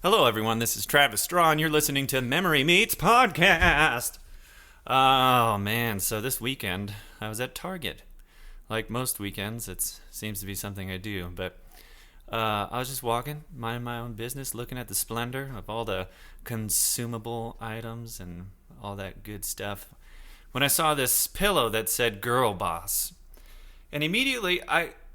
Hello, everyone. This is Travis Straw, and you're listening to Memory Meets Podcast. Oh, man. So this weekend, I was at Target. Like most weekends, it seems to be something I do. But I was just walking, minding my own business, looking at the splendor of all the consumable items and all that good stuff, when I saw this pillow that said Girl Boss. And immediately,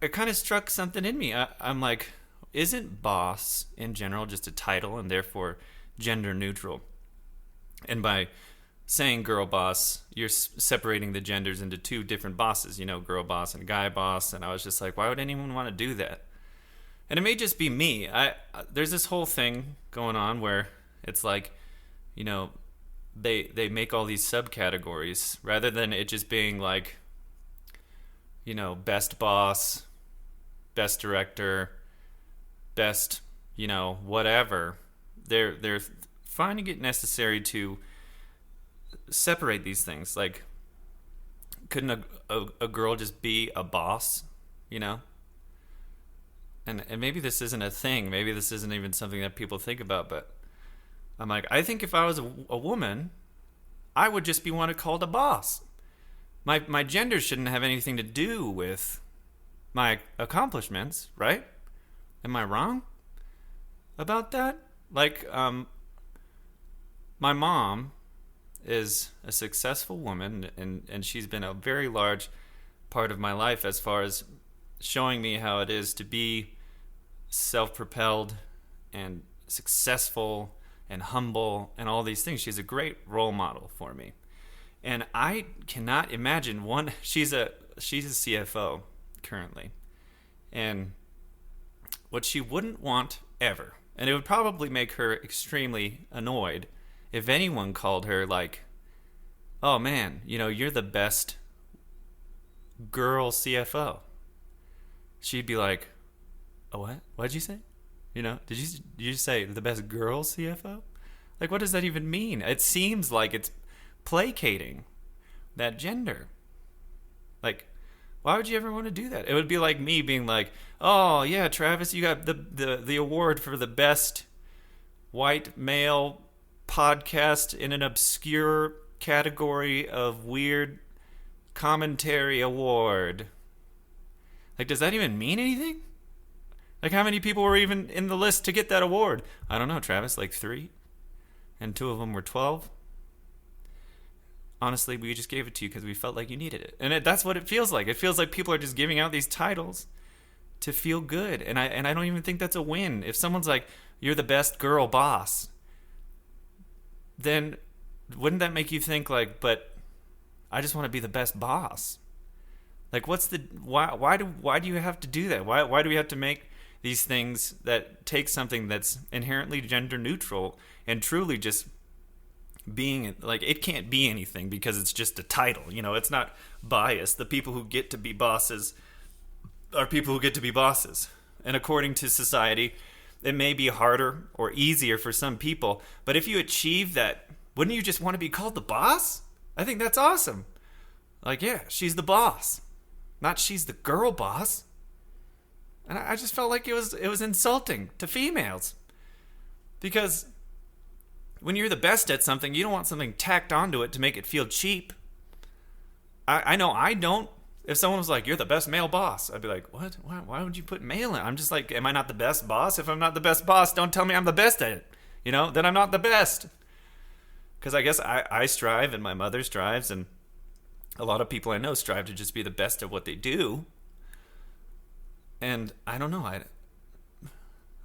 it kind of struck something in me. I'm like, isn't boss in general just a title and therefore gender neutral? And by saying girl boss, you're separating the genders into two different bosses, girl boss and guy boss. And I was just like, why would anyone want to do that? And it may just be me. There's this whole thing going on where it's like, they make all these subcategories rather than it just being like, best boss, best director, best, whatever. They're finding it necessary to separate these things. Like, couldn't a girl just be a boss, And maybe this isn't a thing. Maybe this isn't even something that people think about, but I'm like, I think if I was a woman, I would just be one called a boss. My gender shouldn't have anything to do with my accomplishments, right? Am I wrong about that? Like, my mom is a successful woman, and she's been a very large part of my life as far as showing me how it is to be self-propelled and successful and humble and all these things. She's a great role model for me. And I cannot imagine she's a CFO currently. And what she wouldn't want ever, and it would probably make her extremely annoyed if anyone called her like, oh man, you're the best girl CFO. She'd be like, oh, what? What'd you say? Did you say the best girl CFO? Like, what does that even mean? It seems like it's placating that gender. Like, why would you ever want to do that? It would be like me being like, oh, yeah, Travis, you got the award for the best white male podcast in an obscure category of weird commentary award. Like, does that even mean anything? Like, how many people were even in the list to get that award? I don't know, Travis, like 3? And 2 of them were 12? Honestly, we just gave it to you because we felt like you needed it. And that's what it feels like. It feels like people are just giving out these titles to feel good. And I don't even think that's a win. If someone's like, you're the best girl boss, then wouldn't that make you think like, but I just want to be the best boss? Like, why do you have to do that? Why do we have to make these things that take something that's inherently gender neutral and truly just being like, it can't be anything because it's just a title, it's not biased. The people who get to be bosses are people who get to be bosses, and according to society, it may be harder or easier for some people, but if you achieve that, wouldn't you just want to be called the boss? I think that's awesome. Like, yeah, she's the boss, not she's the girl boss. And I just felt like it was insulting to females, because when you're the best at something, you don't want something tacked onto it to make it feel cheap. I know I don't. If someone was like, you're the best male boss, I'd be like, what? Why would you put male in? I'm just like, am I not the best boss? If I'm not the best boss, don't tell me I'm the best at it. Then I'm not the best. Because I guess I strive, and my mother strives, and a lot of people I know strive to just be the best at what they do. And I don't know.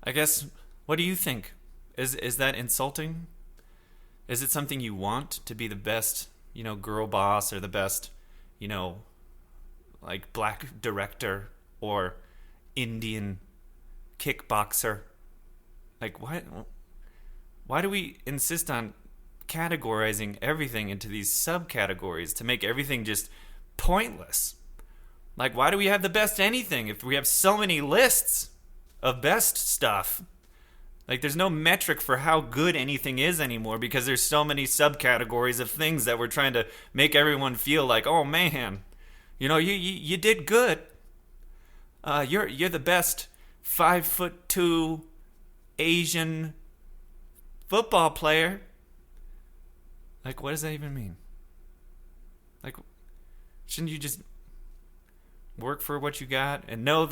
I guess, what do you think? Is that insulting? Is it something you want, to be the best, girl boss, or the best, like black director or Indian kickboxer? Like, why do we insist on categorizing everything into these subcategories to make everything just pointless? Like, why do we have the best anything if we have so many lists of best stuff? Like, there's no metric for how good anything is anymore because there's so many subcategories of things that we're trying to make everyone feel like, oh man, you did good. You're the best 5'2" Asian football player. Like, what does that even mean? Like, shouldn't you just work for what you got and know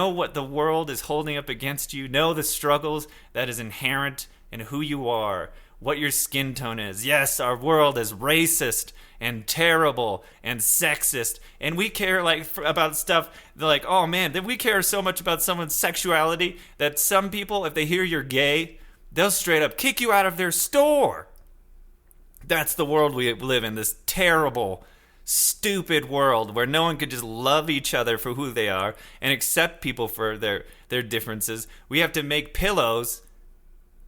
what the world is holding up against you, know the struggles that is inherent in who you are, what your skin tone is. Yes, our world is racist and terrible and sexist, and we care about stuff like, oh man, that we care so much about someone's sexuality that some people, if they hear you're gay, they'll straight up kick you out of their store. That's the world we live in, this terrible, stupid world where no one could just love each other for who they are and accept people for their differences. We have to make pillows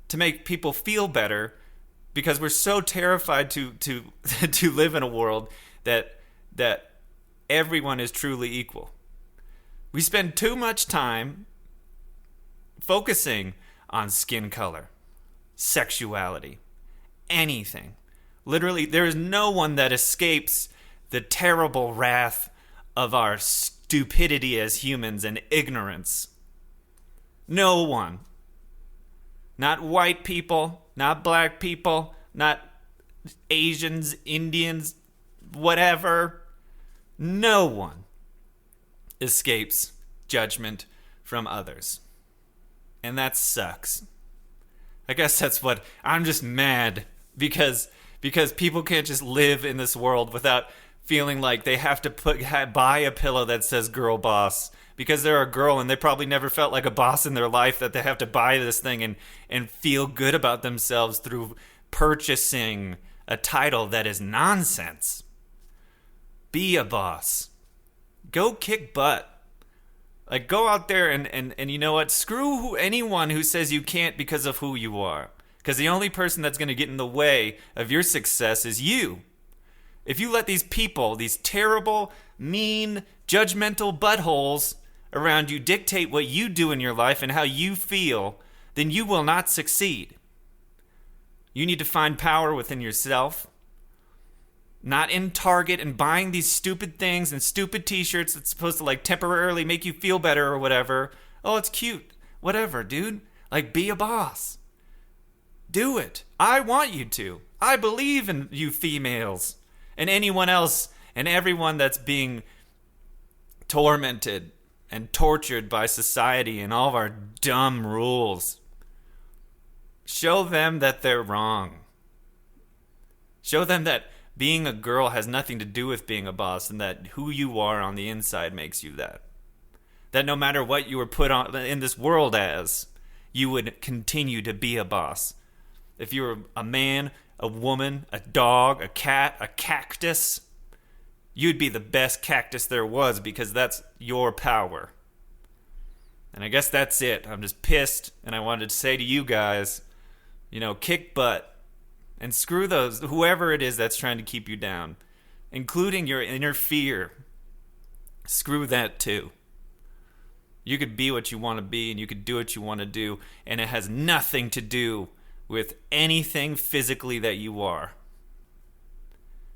to make people feel better because we're so terrified to to live in a world that everyone is truly equal. We spend too much time focusing on skin color, sexuality, anything. Literally, there is no one that escapes the terrible wrath of our stupidity as humans and ignorance. No one. Not white people, not black people, not Asians, Indians, whatever. No one escapes judgment from others. And that sucks. I guess that's what I'm just mad because people can't just live in this world without feeling like they have to buy a pillow that says girl boss because they're a girl and they probably never felt like a boss in their life, that they have to buy this thing and feel good about themselves through purchasing a title that is nonsense. Be a boss. Go kick butt. Like, go out there and you know what? Screw anyone who says you can't because of who you are. Because the only person that's going to get in the way of your success is you. If you let these people, these terrible, mean, judgmental buttholes around you dictate what you do in your life and how you feel, then you will not succeed. You need to find power within yourself, not in Target and buying these stupid things and stupid t-shirts that's supposed to like temporarily make you feel better or whatever. Oh, it's cute. Whatever, dude. Like, be a boss. Do it. I want you to. I believe in you females and anyone else and everyone that's being tormented and tortured by society and all of our dumb rules. Show them that they're wrong. Show them that being a girl has nothing to do with being a boss and that who you are on the inside makes you that. That no matter what you were put on in this world as, you would continue to be a boss. If you were a man, a woman, a dog, a cat, a cactus, you'd be the best cactus there was because that's your power. And I guess that's it. I'm just pissed, and I wanted to say to you guys, kick butt and screw whoever it is that's trying to keep you down, including your inner fear. Screw that too. You could be what you want to be, and you could do what you want to do, and it has nothing to do with anything physically that you are.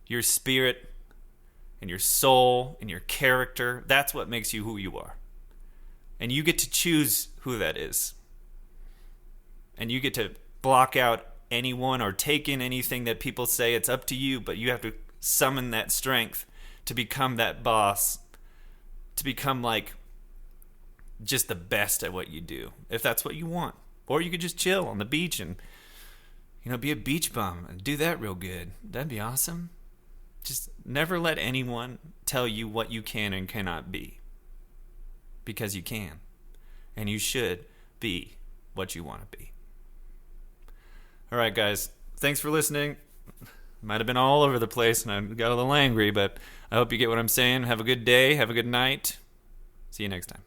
Your spirit and your soul and your character, that's what makes you who you are. And you get to choose who that is. And you get to block out anyone or take in anything that people say. It's up to you, but you have to summon that strength to become that boss, to become like just the best at what you do, if that's what you want. Or you could just chill on the beach and be a beach bum and do that real good. That'd be awesome. Just never let anyone tell you what you can and cannot be. Because you can. And you should be what you want to be. All right, guys. Thanks for listening. Might have been all over the place and I got a little angry, but I hope you get what I'm saying. Have a good day. Have a good night. See you next time.